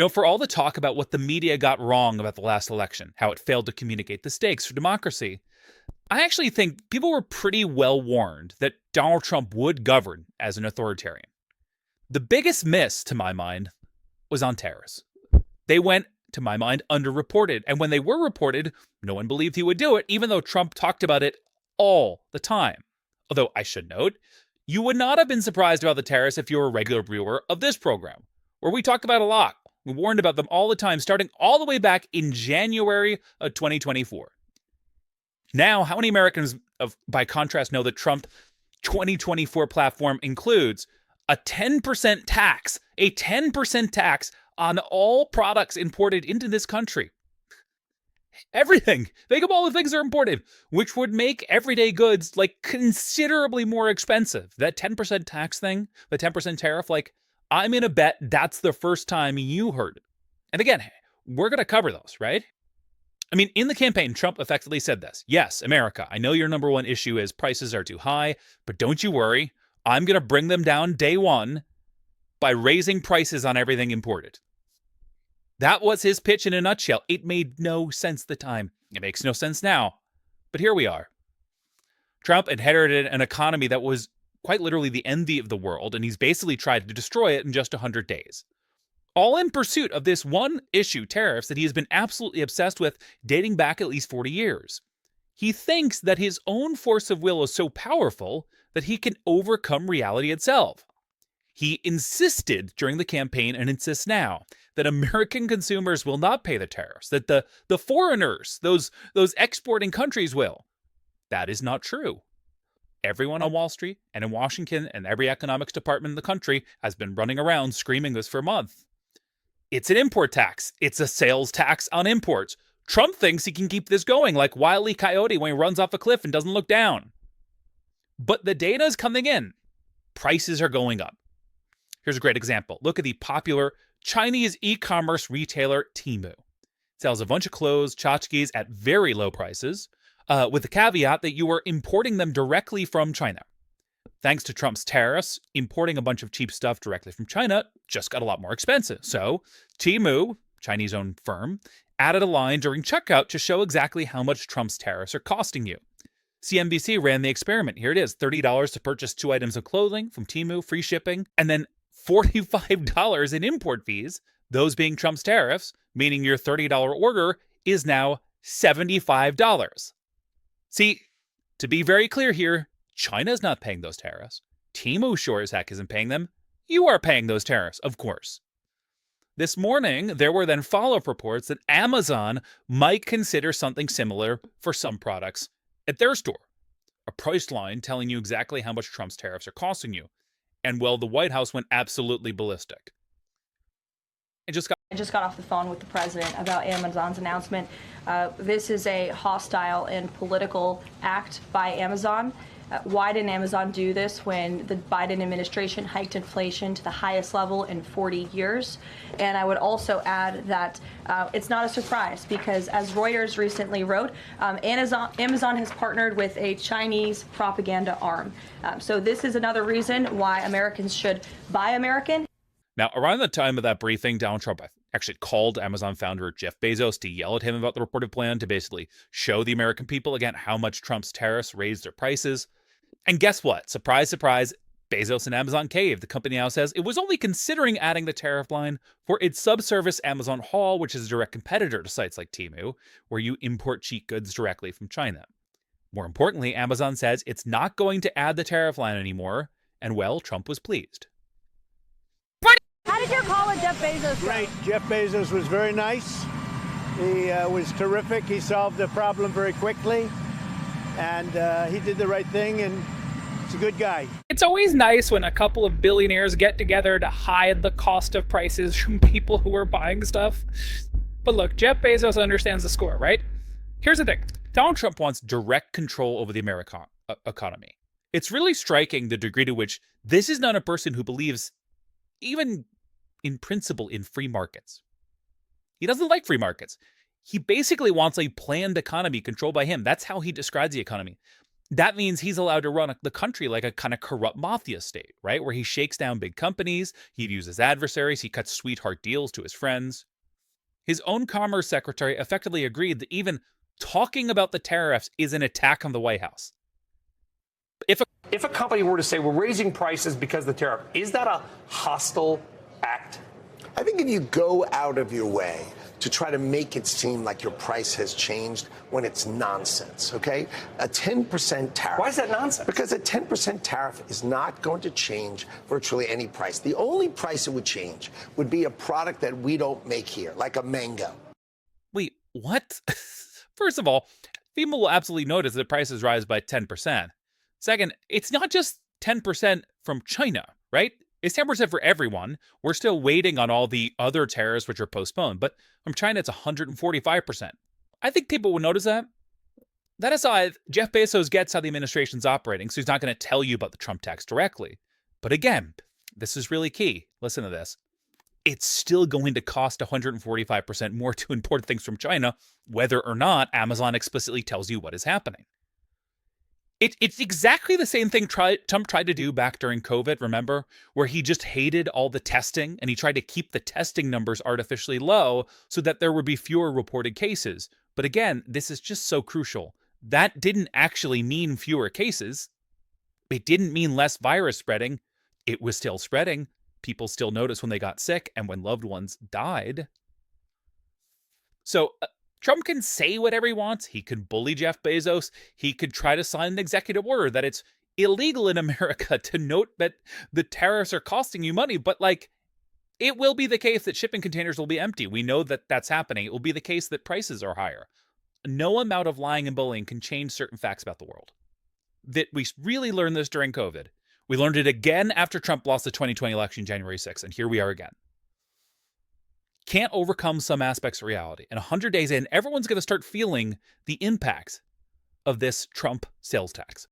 For all the talk about what the media got wrong about the last election, how it failed to communicate the stakes for democracy, I actually think people were pretty well warned that Donald Trump would govern as an authoritarian. The biggest miss, to my mind, was on tariffs. They went, to my mind, underreported. And when they were reported, no one believed he would do it, even though Trump talked about it all the time. Although I should note, you would not have been surprised about the tariffs if you were a regular viewer of this program, where we talked about a lot. We warned about them all the time, starting all the way back in January of 2024. Now, how many Americans, by contrast, know that Trump's 2024 platform includes a 10% tax, on all products imported into this country? Everything. Think of all the things that are imported, which would make everyday goods like considerably more expensive. That 10% tax thing, the 10% tariff, I'm going to bet that's the first time you heard it. And again, we're going to cover those, right? I mean, in the campaign, Trump effectively said this. Yes, America, I know your number one issue is prices are too high, but don't you worry. I'm going to bring them down day one by raising prices on everything imported. That was his pitch in a nutshell. It made no sense at the time. It makes no sense now. But here we are. Trump inherited an economy that was quite literally the envy of the world, and he's basically tried to destroy it in just 100 days. All in pursuit of this one issue, tariffs, that he has been absolutely obsessed with dating back at least 40 years. He thinks that his own force of will is so powerful that he can overcome reality itself. He insisted during the campaign and insists now that American consumers will not pay the tariffs, that the foreigners, those exporting countries will. That is not true. Everyone on Wall Street and in Washington and every economics department in the country has been running around screaming this for a month. It's an import tax. It's a sales tax on imports. Trump thinks he can keep this going like Wile E. Coyote when he runs off a cliff and doesn't look down. But the data is coming in. Prices are going up. Here's a great example. Look at the popular Chinese e-commerce retailer Temu. It sells a bunch of clothes, tchotchkes at very low prices, with the caveat that you are importing them directly from China. Thanks to Trump's tariffs, importing a bunch of cheap stuff directly from China just got a lot more expensive. So Temu, Chinese-owned firm, added a line during checkout to show exactly how much Trump's tariffs are costing you. CNBC ran the experiment. Here it is, $30 to purchase 2 items of clothing from Temu, free shipping, and then $45 in import fees, those being Trump's tariffs, meaning your $30 order is now $75. See, to be very clear here, China's not paying those tariffs. Temu sure as heck isn't paying them. You are paying those tariffs, of course. This morning, there were then follow-up reports that Amazon might consider something similar for some products at their store. A price line telling you exactly how much Trump's tariffs are costing you. And well, the White House went absolutely ballistic. I just got off the phone with the president about Amazon's announcement. This is a hostile and political act by Amazon. Why didn't Amazon do this when the Biden administration hiked inflation to the highest level in 40 years? And I would also add that it's not a surprise because, as Reuters recently wrote, Amazon has partnered with a Chinese propaganda arm. So this is another reason why Americans should buy American. Now, around the time of that briefing, Donald Trump actually called Amazon founder Jeff Bezos to yell at him about the reported plan to basically show the American people, again, how much Trump's tariffs raised their prices. And guess what? Surprise, surprise, Bezos and Amazon caved. The company now says it was only considering adding the tariff line for its subservice Amazon Haul, which is a direct competitor to sites like Temu, where you import cheap goods directly from China. More importantly, Amazon says it's not going to add the tariff line anymore, and well, Trump was pleased. How did your call with Jeff Bezos go? Great. Jeff Bezos was very nice. He was terrific. He solved the problem very quickly, and he did the right thing, and he's a good guy. It's always nice when a couple of billionaires get together to hide the cost of prices from people who are buying stuff. But look, Jeff Bezos understands the score, right? Here's the thing. Donald Trump wants direct control over the American economy. It's really striking the degree to which this is not a person who believes, even in principle, in free markets. He doesn't like free markets. He basically wants a planned economy controlled by him. That's how he describes the economy. That means he's allowed to run the country like a kind of corrupt mafia state, right? Where he shakes down big companies, he uses adversaries, he cuts sweetheart deals to his friends. His own commerce secretary effectively agreed that even talking about the tariffs is an attack on the White House. If a company were to say we're raising prices because of the tariff, is that a hostile act? I think if you go out of your way to try to make it seem like your price has changed when it's nonsense, okay? A 10% tariff. Why is that nonsense? Because a 10% tariff is not going to change virtually any price. The only price it would change would be a product that we don't make here, like a mango. Wait, what? First of all, people will absolutely notice that prices rise by 10%. Second, it's not just 10% from China, right? It's 10% for everyone. We're still waiting on all the other tariffs which are postponed, but from China it's 145%. I think people will notice that. That aside, Jeff Bezos gets how the administration's operating, so he's not going to tell you about the Trump tax directly. But again, this is really key. Listen to this. It's still going to cost 145% more to import things from China, whether or not Amazon explicitly tells you what is happening. It's exactly the same thing Trump tried to do back during COVID, remember? Where he just hated all the testing and he tried to keep the testing numbers artificially low so that there would be fewer reported cases. But again, this is just so crucial. That didn't actually mean fewer cases. It didn't mean less virus spreading. It was still spreading. People still noticed when they got sick and when loved ones died. So Trump can say whatever he wants. He can bully Jeff Bezos. He could try to sign an executive order that it's illegal in America to note that the tariffs are costing you money. But like, it will be the case that shipping containers will be empty. We know that that's happening. It will be the case that prices are higher. No amount of lying and bullying can change certain facts about the world. That we really learned this during COVID. We learned it again after Trump lost the 2020 election January 6th, and here we are again. Can't overcome some aspects of reality. And 100 days in, everyone's going to start feeling the impacts of this Trump sales tax.